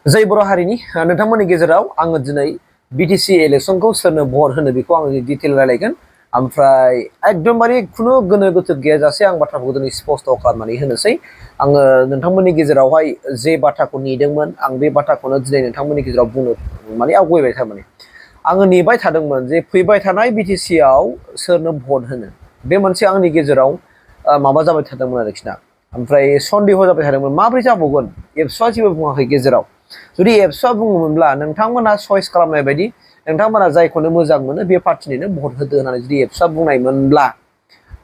जय बर' हारिनि नोंथांमोननि गेजेराव आङो दिनै बिटिसि इलेक्सनखौ सोरनो भट होनो बेखौ आङो डिटेल रायलायगोन। ओमफ्राय एकदमबारे खुनु गोनो गोथो गैयाजासे आं बाथ्राखौ दिनै स्पष्ट खालामनानै होनोसै। आङो नोंथांमोननि गेजेरावहाय जे बाथ्राखौ नेदोंमोन आं बे बाथ्राखौनो दिनै नोंथांमोननि गेजेराव बुंनो माने आवगायबाय थारमाने। आङो नेबाय थादोंमोन जे फैबाय थानाय बिटिसि आव सोरनो भट होनो। बे मोनसे आंनि गेजेराव माबा जाबाय थादोंमोन आरोखि ना। ओमफ्राय सन्देह जाबाय थादोंमोन माबोरै जाबावगोन एबसुआ जेबो बुङाखै गेजेराव। जुदि एबसुआ बुङोमोनब्ला नोंथांमोना चयस खालामनाय बायदि नोंथांमोना जायखौनो मोजां मोनो बे पार्टिनिनो भट होदो होननानै जुदि एबसुआ बुंनायमोनब्ला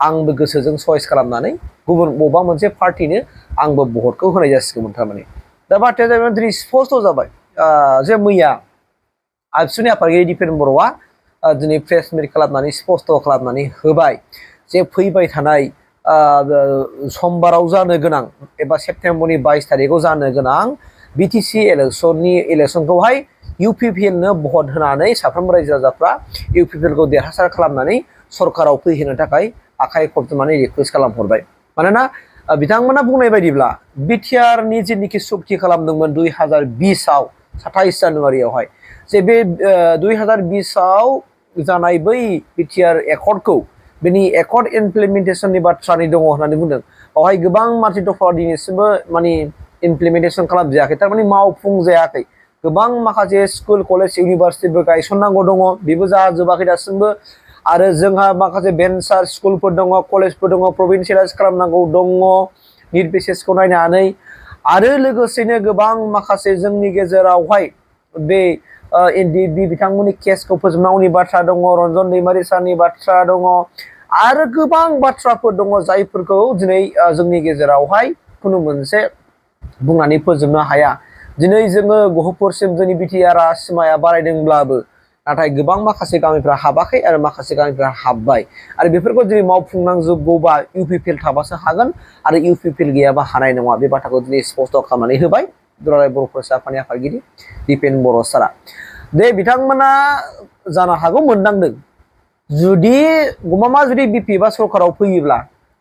आंबो गोसोजों चयस खालामनानै गुबुन बबेबा मोनसे पार्टिनो आंबो भटखौ होनाय जासिगौमोन थारमाने। दा बाथ्राया जाहैबाय दिनै स्पष्ट जाबाय जे मैया आबसुनि आफादगिरि दिपेन बर'आ दिनै प्रेस मिट खालामनानै स्पष्ट खालामनानै होबाय जे फैबाय थानाय समबाराव जानो गोनां एबा सेप्तेम्बरनि 22 थारिखआव जानो गोनां बिटिसि इलेक्सनखौहाय UPPL नो भट होनानै साफ्रोमबो रायजो राजाफ्रा UPPL खौ देरहासार खालामनानै सरकाराव फैहोनो थाखाय आखाइ खबजबनानै रिकुवेस्ट खालामहरबाय। मानोना बिथांमोना बुंनाय बायदिब्ला BTR नि जेनोखि सुक्ति खालामदोंमोन 2020 आव 27 जानुवारियावहाय जे बे 2020 आव जानाय बै BTR एकर्डखौ बेनि एकर्ड इमप्लिमेन्टेसननि बाथ्रानि दङ होननानै बुंदों। बेवहाय गोबां मानसि दफा दिनैसिमबो माने इमप्लिमेन्टेसन खालामजायाखै थारमाने मावफुंजायाखै। गोबां माखासे स्कुल कलेज इउनिभारसिटिबो गायसननांगौ दङ बेबो जाजोबाखै दासिमबो। आरो जोंहा माखासे भेन्सार स्कुलफोर दङ कलेजफोर दङ प्रभिन्सियेलाइज खालामनांगौ दङ निट बेसिसखौ नायनानै। आरो लोगोसेनो गोबां माखासे जोंनि गेजेरावहाय बे बिथांमोननि केसखौ फोजोबनांगौनि बाथ्रा दङ रन्जन दैमारि सारनि बाथ्रा दङ आरो गोबां बाथ्राफोर दङ जायफोरखौ दिनै जोंनि गेजेरावहाय खुनु मोनसे बुंनानै फोजोबनो हाया। दिनै जोङो गहपुरसिम जोंनि BTR सिमाया बारायदोंब्लाबो नाथाय गोबां माखासे गामिफ्रा हाबाखै आरो माखासे गामिफ्रा हाबबाय। आरो बेफोरखौ दिनै मावफुंनांजोबगौबा UPPL थाबासो हागोन आरो UPPL गैयाबा हानाय नङा बे बाथ्राखौ दिनै स्पष्ट खालामनानै होबाय दुलाराय बर' फरायसा आफादनि आफादगिरि दिपेन बर' सारा। दे बिथांमोना जानो हागौ मोनदांदों जुदि गमामा जुदि BP बा सरकाराव फैयोब्ला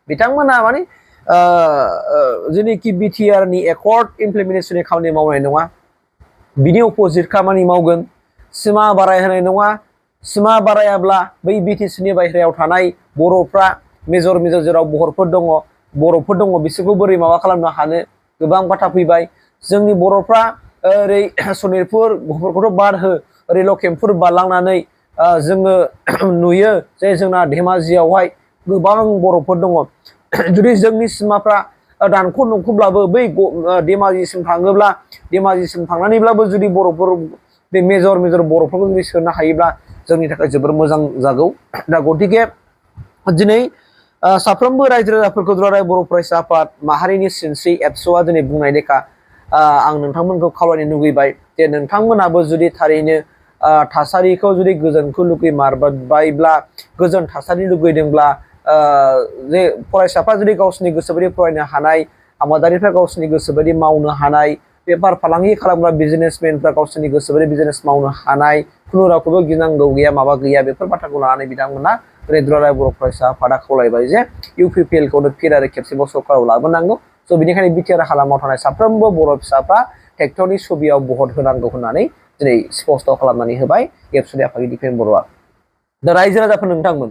बिथांमोना माने जेनोखि BTR नि एकर्ड इमप्लिमेन्टेसननि खामानि मावनाय नङा बिनि अपोजिट खामानि मावगोन। सिमा बारायहोनाय नङा। सिमा बारायाब्ला बै BTC नि बायहेरायाव थानाय बर'फ्रा मेजर जेराव बर'फोर दङ बिसोरखौ बोरै माबा खालामनो हानो गोबां बाथ्रा फैबाय। जोंनि बर'फ्रा ओरै सनितपुर गहपुरखौथ' बाद हो ओरै लखिमपुर बारलांनानै जोङो नुयो जे जोंना धेमाजियावहाय गोबां बर'फोर दङ। जुदि जोंनि सिमाफ्रा दानख' दुंख'ब्लाबो बै धेमाजिसिम थाङोब्ला धेमाजिसिम थांनानैब्लाबो जुदि बर'फोर बे मेजर बर'फोरखौ जुदि सोनो हायोब्ला जोंनि थाखाय जोबोर मोजां जागौ। दा गतिके दिनै साफ्रोमबो रायजो राजाफोरखौ दुलाराय बर' फरायसा आफाद माहारिनि सिनस्रि एबसुआ दिनै बुंनाय लेखा आं नोंथांमोनखौ खावलायनो लुगैबाय जे नोंथांमोनाबो जुदि थारैनो थासारिखौ जुदि गोजोनखौ लुगैमारबायब्ला गोजोन थासारि लुगैदोंब्ला जे फरायसाफ्रा जुदि गावसोरनि गोसोबायदि फरायनो हानाय आबादारिफ्रा गावसोरनि गोसोबायदि मावनो हानाय बेफार फालांगि खालामग्रा बिजनेसमेनफ्रा गावसोरनि गोसोबायदि बिजनेस मावनो हानाय खुनु रावखौबो गिनांगौ गैया माबा गैया बेफोर बाथ्राखौ लानानै बिथांमोना दुलाराय बर' फरायसा आफादा खावलायबाय जे UPPL खौनो फिन आरो खेबसेबाव सरकाराव लाबोनांगौ। स' बेनिखायनो BTR हालामाव थानाय साफ्रोमबो बर' फिसाफ्रा ट्रेक्टरनि सुबियाव भट होनांगौ होननानै दिनै स्पष्ट खालामनानै होबाय एबसुनि आफादगिरि दिपेन बर'आ। दा रायजो राजाफोर नोंथांमोन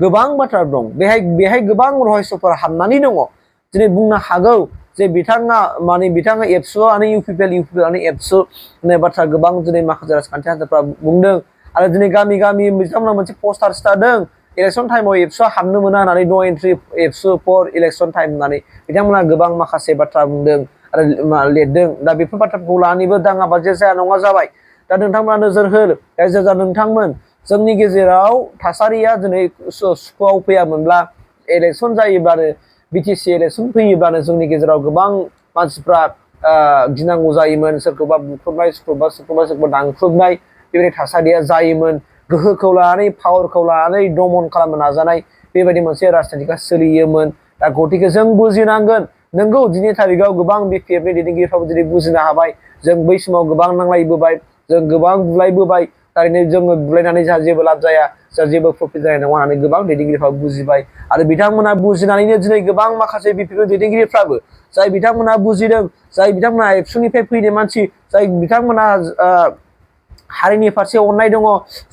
गोबां बाथ्रा दं बेहाय गोबां रहस्यफोर हाबनानै दङ। दिनै बुंनो हागौ जे बिथाङा एबसुआनो UPPL एबसु होननाय बाथ्रा गोबां दिनै माखासे राजखान्थि हान्जाफ्रा बुंदों आरो दिनै गामि बिथांमोना मोनसे पस्टार सिथारदों इलेक्सन टाइमाव एबसुआ हाबनो मोना होननानै नो एन्ट्रि एबसु फर इलेक्सन टाइम होननानै बिथांमोना गोबां माखासे बाथ्रा बुंदों आरो लिरदों। दा बेफोर बाथ्राखौ लानानैबो दाङाबाजि जाया नङा जाबाय। दा नोंथांमोना नोजोर हो रायजो राजा नोंथांमोन जोंनि गेजेराव थासारिया दिनै सुखुआव फैयामोनब्ला इलेक्सन जायोब्लानो BTC इलेक्सन फैयोब्लानो जोंनि गेजेराव गोबां मानसिफ्रा गिनांगौ जायोमोन सोरखौबा बुख्रुबनाय सोरखौबा दानख्रुबनाय बेबायदि थासारिया जायोमोन। गोहोखौ लानानै पावारखौ लानानै दमन खालामनो नाजानाय बेबायदि मोनसे राजनितिकआ सोलियोमोन। दा गतिके जों बुजिनांगोन नोंगौ दिनै थारिखआव गोबां BPF नि दैदेनगिरिफ्राबो दिनै बुजिनो हाबाय जों बै समाव गोबां नांलायबोबाय जों गोबां बुलायबोबाय थारैनो जोङो बुलायनानै जोंहा जेबो लाब जाया जोंहा जेबो प्रफिट जानाय नङा होननानै गोबां दैदेनगिरिफ्रा बुजिबाय आरो बिथांमोना बुजिनानैनो दिनै गोबां माखासे बिपिएल दैदेनगिरिफ्राबो जाय बिथांमोना बुजिदों जाय बिथांमोना एबसुनिफ्राय फैनाय मानसि जाय बिथांमोना हारिनि फारसे अननाय दङ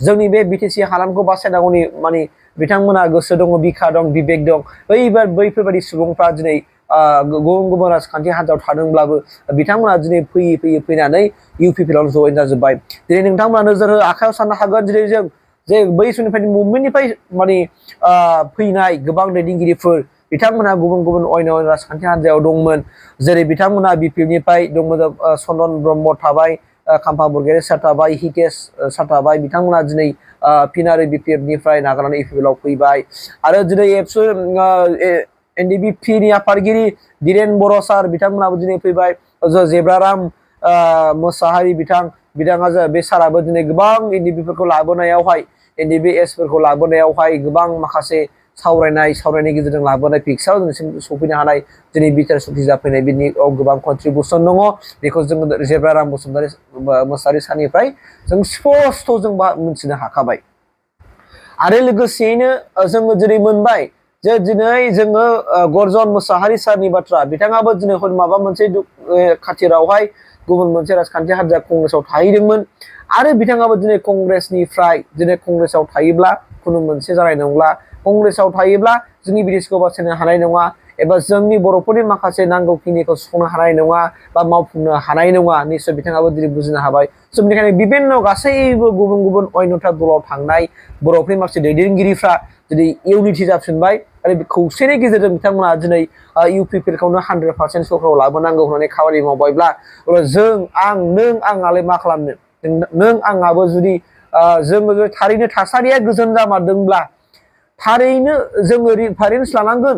जोंनि बे बिटिसि हालामखौ बासायनांगौनि माने बिथांमोना गोसो दङ बिखा दं बिबेक दं बैफोरबायदि सुबुंफ्रा दिनै गुबुन गुबुन राजखान्थि हान्जायाव थादोंब्लाबो बिथांमोना दिनै फैयै फैनानै UPPL आव जयेन जाजोब्बाय दिनै नोंथांमोना नोजोर हो आखायाव साननो हागोन दिनै जों जे बै समनिफ्राय मुभमेन्टनिफ्राय माने फैनाय गोबां दैदेनगिरिफोर बिथांमोना गुबुन गुबुन अयन राजखान्थि हान्जायाव दंमोन जेरै बिथांमोना बिपिएलनिफ्राय दंमोन चन्दन ब्रह्म थाबाय खाम्फा बरगयारि सार थाबाय हितेश सार थाबाय बिथांमोना दिनै फिनारि बिपिएलनिफ्राय नागारनानै UPPL आव फैबाय आरो दिनै एबसु NDP नि आफादगिरि दिपेन बर' सार बिथांमोनाबो दिनै फैबाय जेब्राराम मोसाहारि बिथाङा बे साराबो दिनै गोबां NDP फोरखौ लाबोनायावहाय NDP फोरखौ लाबोनायावहाय गोबां माखासे सावरायनायनि गेजेरजों लाबोनाय फिक्साराव दिनैसिम सफैनो हानाय दिनै बिटिआर सुक्ति जाफैनाय बिनियाव गोबां कन्ट्रिबिउसन दङ बेखौ जोङो जेब्राराम मोसाहारि सारनिफ्राय जों स्पस्ट जों मिथिनो हाखाबाय आरो लोगोसेयैनो जोङो दिनै मोनबाय जे दिनै जोङो गर्जन मोसाहारि सारनि बाथ्रा बिथाङाबो दिनै माबा मोनसे खाथिरावहाय गुबुन मोनसे राजखान्थि हान्जा कंग्रेसआव थाहैदोंमोन आरो बिथाङाबो दिनै कंग्रेसआव थायोब्ला खुनु मोनसे जानाय नंला कंग्रेसआव थायोब्ला जोंनि बिटिसिखौ बासायनो हानाय नङा एबा जोंनि बर'फोरनि माखासे नांगौखिनिखौ सुफुंनो हानाय नङा बा मावफुंनो हानाय नङा निस्सय बिथाङाबो दिनै बुजिनो हाबाय स' बेनिखायनो बिभिन्न गासैबो गुबुन गुबुन अयनथा दलाव थांनाय बर'फोरनि माखासे दैदेनगिरिफ्रा दिनै इउनिटि जाफिनबाय आरो खौसेनि गेजेरजों बिथांमोना दिनै UPPL खौनो 100% सरकाराव लाबोनांगौ होननानै खामानि मावबायब्ला जों नों आंआलाय मा खालामनो नों आंआबो जुदि जोङो थारैनो थासारिया गोजोन जामारदोंब्ला थारैनो जोङो रिफारेन्स लानांगोन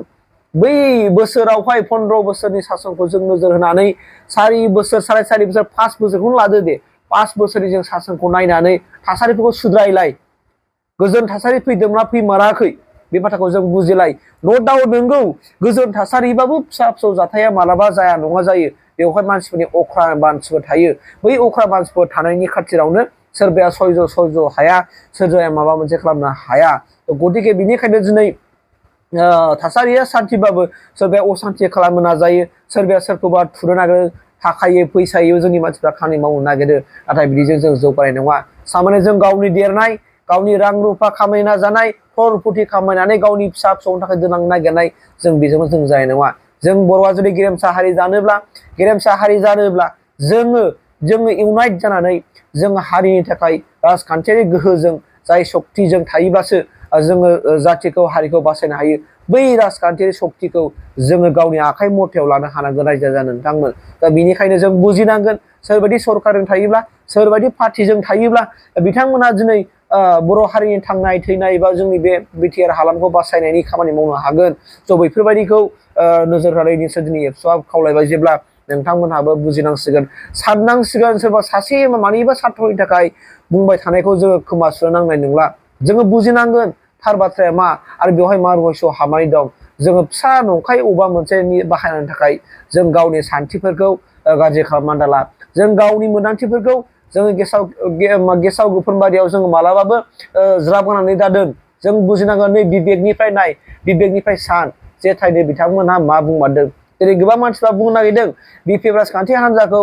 बै बोसोरावहाय 15 बोसोरनि सासनखौ जों नोजोर होनानै 4 बोसोर 4.5 बोसोर 5 बोसोरखौनो लादो दे 5 बोसोरनि जों सासनखौ नायनानै थासारिफोरखौ सुद्रायलाय गोजोन थासारि फैदोंना फैमाराखै बे बाथ्राखौ जों बुजिलाय न' डाउट नंगौ गोजोन थासारिबाबो फिसा फिसौ जाथाया मालाबा जाया नङा जायो बेवहाय मानसिफोरनि अख्रा मानसिफोर थायो बै अख्रा मानसिफोर थानायनि खाथिरावनो सोरबाया सयज' हाया सोरबाया माबा मोनसे खालामनो हाया गतिके बिनिखायनो दिनै थासारिया सान्थिबाबो सोरबाया असान्थि खालामनो नाजायो सोरबाया सोरखौबा थुनो नागिरो थाखायो फैसायो जोंनि मानसिफ्रा खामानि मावनो नागिरो नाथाय बिदिजों जों जौगानाय नङा सामान्य जों गावनि देरनाय गावनि रां रुफा खामायनो नाजानाय खरफुथि खामायनानै गावनि फिसा फिसौनि थाखाय दोनलांनो नागिरनाय जों बेजोंनो जों जानाय नङा जों बर'आ जुदि गेरेमसा हारि जानोब्ला जोङो इउनाइट जानानै जों हारिनि थाखाय राजखान्थियारि गोहोजों जाय शक्तिजों थायोब्लासो जोङो जातिखौ हारिखौ बासायनो हायो बै राजखान्थियारि शक्तिखौ जोङो गावनि आखाइ मुथायाव लानो हानांगोन रायजो जानो नोंथांमोन दा बेनिखायनो जों बुजिनांगोन सोरबायदि सरकारजों थायोब्ला सोरबायदि पार्टिजों थायोब्ला बिथांमोना दिनै बर' हारिनि थांनाय थैनाय बा जोंनि बे बिटिआर हालामखौ बासायनायनि खामानि मावनो हागोन स' बैफोरबायदिखौ नोजोर होनानै निसय दिनै एबसुआ खावलायबाय जेब्ला नोंथांमोनहाबो बुजिनांसिगोन साननांसिगोन सोरबा सासे मानिबा साथ्र'नि थाखाय बुंबाय थानायखौ जोङो खोमा सुनो नांनाय नंला जोङो बुजिनांगोन थार बाथ्राया मा आरो बेवहाय मा रहस्य हाबनानै दं जोङो फिसा नंखाय अबेबा मोनसे बाहायनो थाखाय जों गावनि सान्थिफोरखौ गाज्रि खालामनानै दाला जों गावनि मोन्दांथिफोरखौ जोङो गेसाव गोफोन बादियाव जोङो मालाबाबो ज्राब गारनानै दादों जों बुजिनांगोन नै बिबेकनिफ्राय सान जे थाइनै बिथांमोनहा मा बुंमारदों दिनै गोबां मानसिफ्रा बुंनो नागिरदों बिपिएल राजखान्थि हान्जाखौ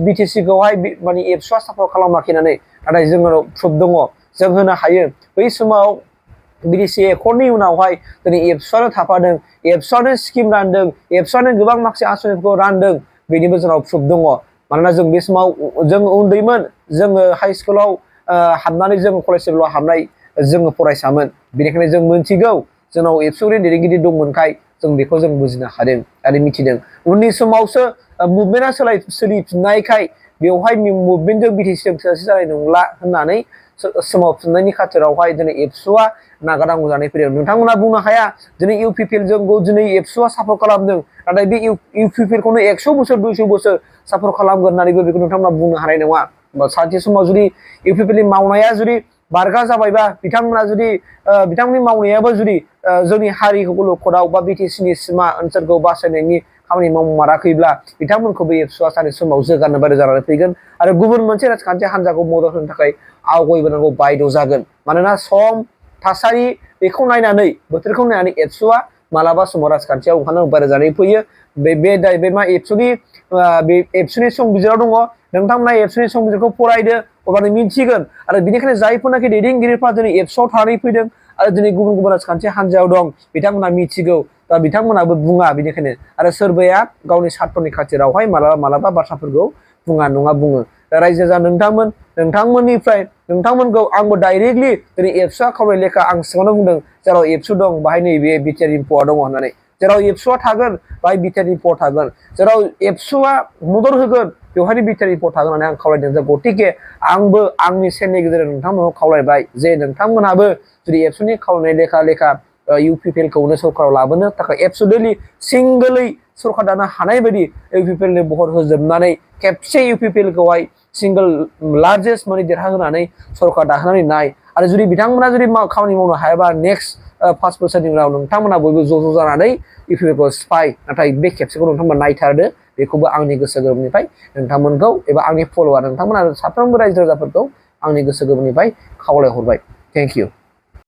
बिटिसिखौहाय माने एबसुआ सापर्ट खालामाखै होननानै नाथाय जोंनाव प्रुफ दङ जों होनो हायो बै समाव बिटिसि एकर्डनि उनावहाय दिनै एबसुआनो थाफादों एबसुआनो स्किम रानदों एबसुआनो गोबां माखासे आसनिफोरखौ रानदों बेनिबो जोंनाव प्रुफ दङ मानोना जों बे समाव जों उन्दैमोन जोङो हाइ स्कुलाव हाबनानै जों कलेज लेभेलाव हाबनाय जोङो फरायसामोन बेनिखायनो जों मोनथिगौ जोंनाव एबसुनि दैदेनगिरि दंमोनखाय जों बेखौ जों बुजिनो हादों आरो मिथिदों उननि समावसो मुभमेन्टआ सोलिफिननायखाय बेवहाय मुभमेन्टजों बिटिसिजों थोजासे जानाय नंला होननानै सोमावफिननायनि खाथिरावहाय दिनै एबसुआ नागारनांगौ जानानै फैदों नोंथांमोना बुंनो हाया दिनै UPPL जोंखौ दिनै एबसुआ सापर्ट खालामदों नाथाय बे UPPL खौनो 100 बोसोर 200 बोसोर सापर्ट खालामगोन होननानैबो बेखौ नोंथांमोना बुंनो हानाय नङा सानसे समाव जुदि UPPL नि मावनाया जुदि बारगा जाबायबा बिथांमोना जुदि बिथांमोननि मावनायाबो जुदि जोंनि हारिखौ लखदाव बा बिटिसिनि सिमा ओनसोलखौ बासायनायनि खामानि मावमाराखैब्ला बिथांमोनखौबो एबसुआ सानसे समाव जोगारनो बायद' जानानै फैगोन आरो गुबुन मोनसे राजखान्थि हान्जाखौ मदद होनो थाखाय आवगायबोनांगौ बायद' जागोन मानोना सम थासारि बेखौ नायनानै बोथोरखौ नायनानै एबसुआ मालाबा समाव राजखान्थियाव ओंखारनो बायद' जानानै फैयो बे मा एबसुनि बे एबसुनि संबिजिराव दङ नोंथांमोना एबसुनि संबिजिरखौ फरायदो अब्लानो मिन्थिगोन आरो बेनिखायनो जायफोरनाखि दैदेनगिरिफ्रा दिनै एबसुआव थानानै फैदों आरो दिनै गुबुन गुबुन राजखान्थि हान्जायाव दं बिथांमोना मिथिगौ दा बिथांमोनाबो बुङा बेनिखायनो आरो सोरबाया गावनि सार्थनि खाथिरावहाय मालाबा मालाबा बाथ्राफोरखौ बुङा नङा बुङो दा रायजो जा नोंथांमोननिफ्राय नोंथांमोनखौ आंबो डाइरेक्टलि दिनै एबसुआ खावलाय लेखा आं सिगाङावनो बुंदों जेराव एबसु दं बाहाय नैबे बिटिआर इनफ'आ दङ होननानै जेराव एबसुआ थागोन बाहाय बिटिआर इनफ' थागोन जेराव एबसुआ मदद होगोन बेवहायनो बिटिआर इनफ' थागोन होननानै आं खावलायदों गतिके आंबो आंनि चेनेलनि गेजेरजों नोंथांमोनखौ खावलायबाय जे नोंथांमोनहाबो जुदि एबसुनि खावलायनाय लेखा लेखा UPPL खौनो सरकाराव लाबोनो थाखाय एबसुलुटलि सिंगोलै सरकार दानो हानाय बायदि UPPL नि महर होजोबनानै खेबसे UPPL खौहाय सिंगल लार्जेस्ट माने देरहाहोनानै सरकार दाहोनानै नाय आरो जुदि बिथांमोना जुदि खामानि मावनो हायाबा नेक्स्ट 5 बोसोरनि उनाव नोंथांमोना बयबो ज' जानानै UPPL खौ सिफाय नाथाय बे खेबसेखौ नोंथांमोना नायथारदो बेखौबो आंनि गोसो गोरबोनिफ्राय नोंथांमोनखौ एबा आंनि फल'वार नोंथांमोना साफ्रोमबो रायजो राजाफोरखौ आंनि गोसो गोरबोनिफ्राय खावलायहरबाय थेंक इउ